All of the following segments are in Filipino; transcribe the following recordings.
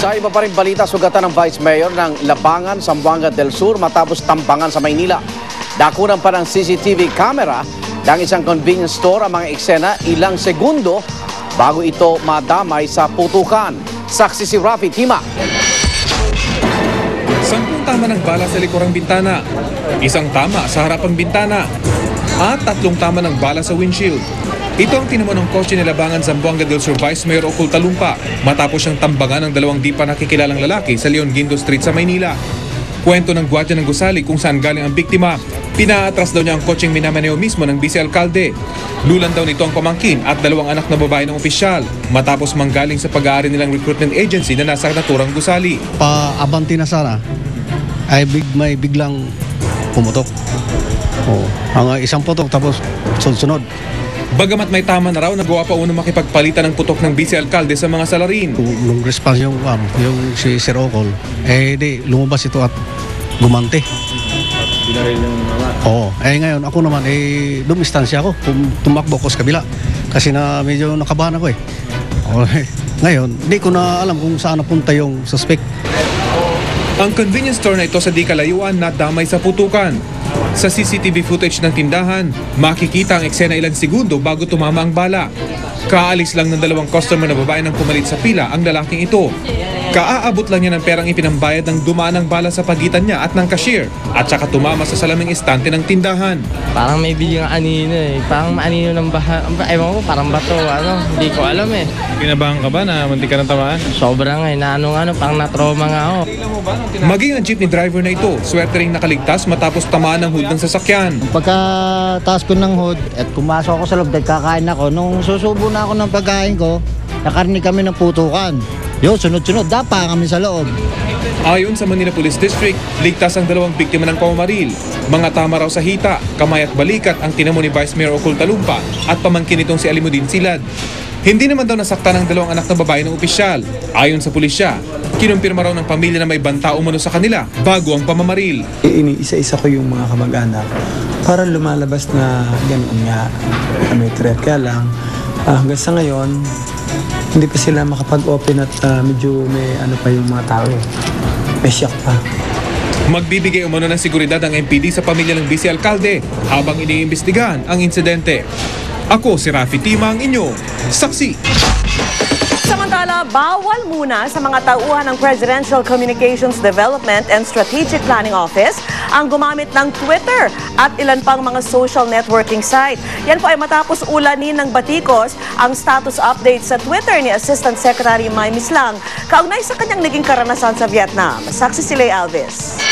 Sa iba pa rin balita, sugatan ng Vice Mayor ng Labangan, Zamboanga del Sur matapos tambangan sa Maynila. Dakunan pa ng CCTV camera ng isang convenience store ang mga eksena ilang segundo bago ito madamay sa putukan. Saksi si Rafi Tima. 10 tama ng bala sa likurang bintana, 1 tama sa harapang bintana, at 3 tama ng bala sa windshield. Ito ang tinamo ng kotse ni Labangan Zamboanga del Sur Vice Mayor Ocul Talumpa matapos siyang tambangan ng 2 di pa nakikilalang lalaki sa Leon Guindo Street sa Maynila. Kwento ng gwardiya ng gusali kung saan galing ang biktima. Pinaatras daw niya ang kotseng minamaneo mismo ng Vice Alcalde. Lulan daw nito ang pamangkin at 2 anak na babae ng opisyal matapos manggaling sa pag-aari nilang recruitment agency na nasa naturang gusali. Paabanti na sana ay may biglang pumutok. Ang isang putok tapos sunod. Bagamat may tama na raw, nagawa pa uno makipagpalitan ng putok ng Vice Alcalde sa mga salarin. Nung response yung si Sir Ocol, lumabas ito at gumante. Binaril yung mga. Oo. Ngayon, ako naman, dumistansya ako. Tumakbo ko sa kabila. Kasi na medyo nakabahan ako . Ngayon, hindi ko na alam kung saan napunta yung suspect. Ang convenience store na ito sa di kalayuan na damay sa putukan. Sa CCTV footage ng tindahan, makikita ang eksena ilang segundo bago tumama ang bala. Kaalis lang ng 2 customer na babae nang pumalit sa pila ang lalaking ito. Kaaabot lang niya ng perang ipinambayad ng dumaan ng bala sa pagitan niya at ng cashier at saka tumama sa salaming estante ng tindahan. Parang may biglang anino Parang anino ng baha. Ewan ko, parang bato. Hindi ko alam . Kinabahan ka ba na munti ka ng tamaan? Sobrang parang na-trauma nga ako. Maging ang jeepney driver na ito, swerte ring nakaligtas matapos tamaan ng hood ng sasakyan. Pagkataas ko ng hood at pumasok ako sa loob, kakain ako. Nung susubo na ako ng pagkain ko, nakarinig kami ng putukan. Sunod-sunod, dapa kami sa loob. Ayon sa Manila Police District, ligtas ang 2 biktima ng pamamaril. Mga tama raw sa hita, kamay at balikat ang tinamo ni Vice Mayor Ocul Talumpa at pamangkin itong si Alimudin Silad. Hindi naman daw nasaktan ng 2 anak na babae ng opisyal. Ayon sa pulisya, kinumpirma raw ng pamilya na may banta umano sa kanila bago ang pamamaril. Iniisa-isa ko yung mga kamag-anak para lumalabas na ganoon nga may threat. Kaya lang, hanggang sa ngayon, hindi pa sila makapag-open at medyo may pa yung mga tao. May shock pa. Magbibigay umano ng seguridad ang MPD sa pamilya ng Vice Alcalde habang iniimbestigahan ang insidente. Ako si Rafi Tima, ang inyo saksi. Samantala, bawal muna sa mga tauhan ng Presidential Communications Development and Strategic Planning Office ang gumamit ng Twitter at ilan pang mga social networking site. Yan po ay matapos ulanin ng batikos ang status update sa Twitter ni Assistant Secretary May Mislang kaugnay sa kanyang naging karanasan sa Vietnam. Saksi si Lay Alves.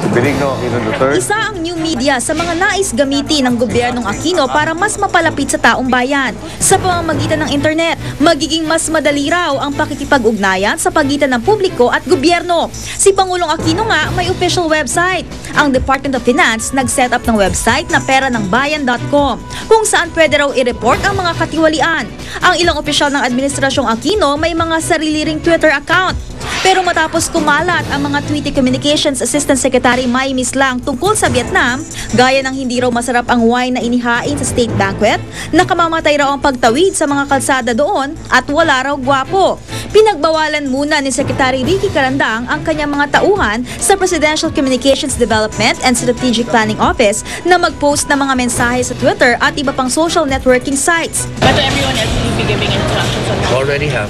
Benigno Aquino III. Isa ang new media sa mga nais gamitin ng gobyernong Aquino para mas mapalapit sa taong bayan. Sa pamamagitan ng internet, magiging mas madali raw ang pakikipag-ugnayan sa pagitan ng publiko at gobyerno. Si Pangulong Aquino nga may official website. Ang Department of Finance nag-set up ng website na peranangbayan.com kung saan pwede raw i-report ang mga katiwalian. Ang ilang opisyal ng Administrasyong Aquino may mga sarili ring Twitter account. Pero matapos kumalat ang mga Tweety Communications Assistant Secretary May Mislang tungkol sa Vietnam, gaya ng hindi raw masarap ang wine na inihain sa state banquet, nakamamatay raw ang pagtawid sa mga kalsada doon at wala raw gwapo. Pinagbawalan muna ni Secretary Ricky Carandang ang kanyang mga tauhan sa Presidential Communications Development and Strategic Planning Office na mag-post ng mga mensahe sa Twitter at iba pang social networking sites. But everyone else will be giving instructions on how?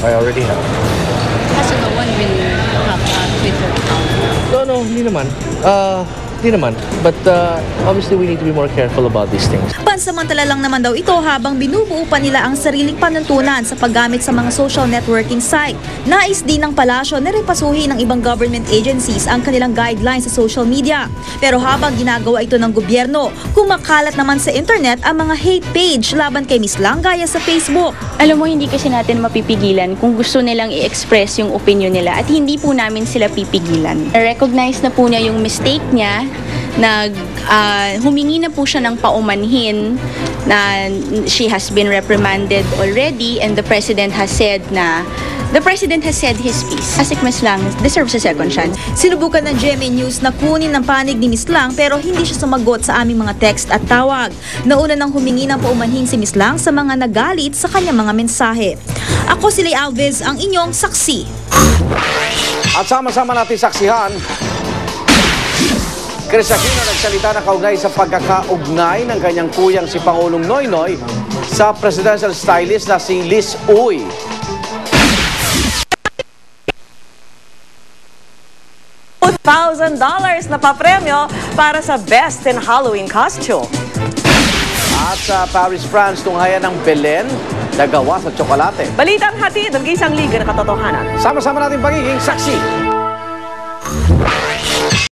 I already have. Has no one been have a Twitter account? No, hindi naman. But obviously we need to be more careful about these things. Pansamantala lang naman daw ito habang binubuo pa nila ang sariling panuntunan sa paggamit sa mga social networking site. Nais din ng palasyo na repasuhin ng ibang government agencies ang kanilang guidelines sa social media. Pero habang ginagawa ito ng gobyerno, kumakalat naman sa internet ang mga hate page laban kay Ms. Lang gaya sa Facebook. Alam mo, hindi kasi natin mapipigilan kung gusto nilang i-express yung opinion nila at hindi po namin sila pipigilan. Recognize na po niya yung mistake niya, humingi na po siya ng paumanhin na she has been reprimanded already and the President has said na The President has said his piece. Asik Ms. Lang deserves a second chance. Sinubukan ng GMA News na kunin ang panig ni Ms. Lang pero hindi siya sumagot sa aming mga text at tawag. Nauna nang humingi ng paumanhin si Ms. Lang sa mga nagalit sa kanyang mga mensahe. Ako si Lay Alves, ang inyong saksi. At sama-sama natin saksihan, Chris Aquino nagsalita na kaugnay sa pagkakaugnay ng kanyang kuyang si Pangulong Noynoy sa presidential stylist na si Liz Uy. $1,000 na papremyo para sa Best in Halloween Costume. At sa Paris, France, tunghayan ng Belen na gawa sa tsokolate. Balitang hatid ng isang liga na katotohanan. Sama-sama natin pagiging saksi.